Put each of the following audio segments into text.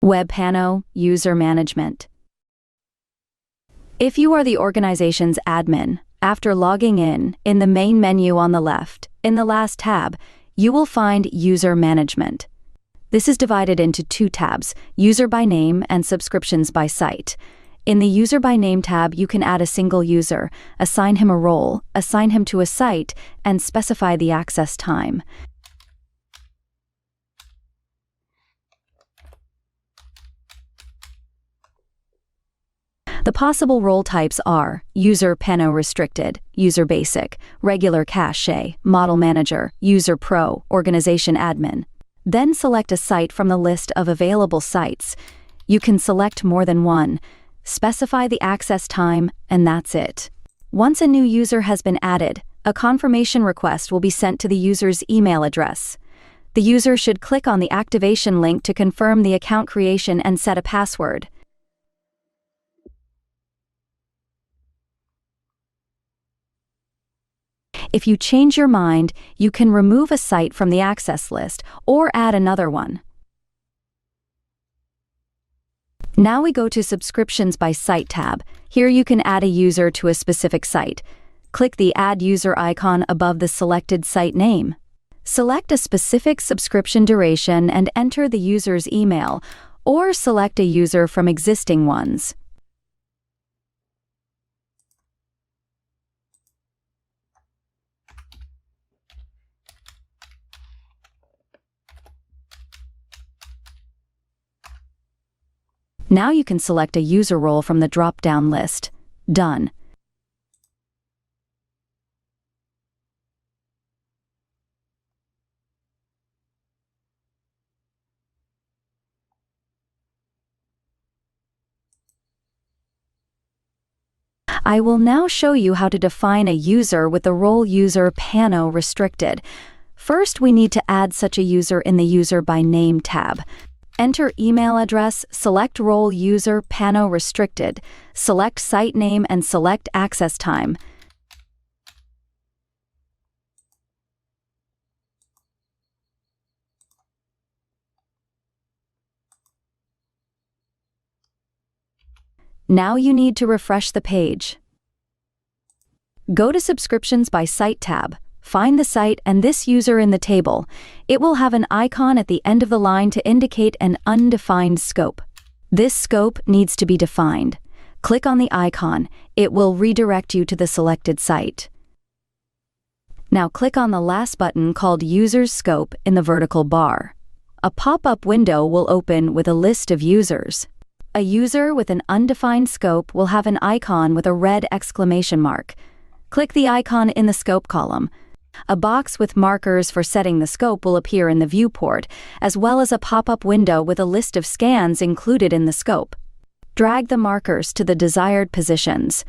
WebPano User Management. If you are the organization's admin, after logging in the main menu on the left, in the last tab, you will find User Management. This is divided into two tabs, User by Name and Subscriptions by Site. In the User by Name tab, you can add a single user, assign him a role, assign him to a site, and specify the access time. The possible role types are User Pano Restricted, User Basic, Regular Cache, Model Manager, User Pro, Organization Admin. Then select a site from the list of available sites. You can select more than one, specify the access time, and that's it. Once a new user has been added, a confirmation request will be sent to the user's email address. The user should click on the activation link to confirm the account creation and set a password. If you change your mind, you can remove a site from the access list or add another one. Now we go to Subscriptions by Site tab. Here you can add a user to a specific site. Click the Add User icon above the selected site name. Select a specific subscription duration and enter the user's email, or select a user from existing ones. Now you can select a user role from the drop-down list. Done. I will now show you how to define a user with the role User Pano Restricted. First, we need to add such a user in the User by Name tab. Enter email address, select role User Pano Restricted, select site name and select access time. Now you need to refresh the page. Go to Subscriptions by Site tab. Find the site and this user in the table. It will have an icon at the end of the line to indicate an undefined scope. This scope needs to be defined. Click on the icon. It will redirect you to the selected site. Now click on the last button called Users Scope in the vertical bar. A pop-up window will open with a list of users. A user with an undefined scope will have an icon with a red exclamation mark. Click the icon in the scope column. A box with markers for setting the scope will appear in the viewport, as well as a pop-up window with a list of scans included in the scope. Drag the markers to the desired positions.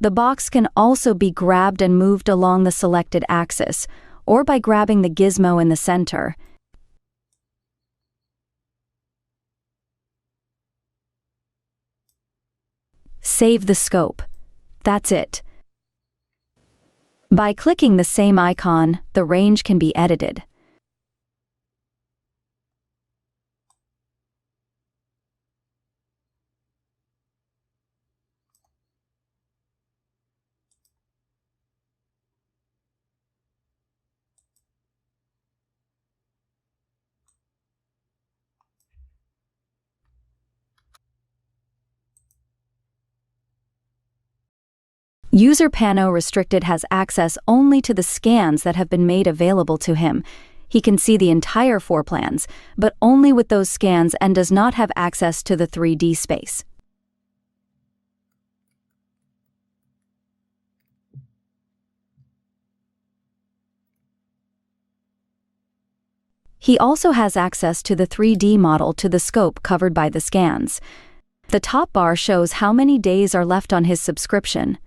The box can also be grabbed and moved along the selected axis, or by grabbing the gizmo in the center. Save the scope. That's it. By clicking the same icon, the range can be edited. User Pano Restricted has access only to the scans that have been made available to him. He can see the entire floor plans, but only with those scans, and does not have access to the 3D space. He also has access to the 3D model to the scope covered by the scans. The top bar shows how many days are left on his subscription.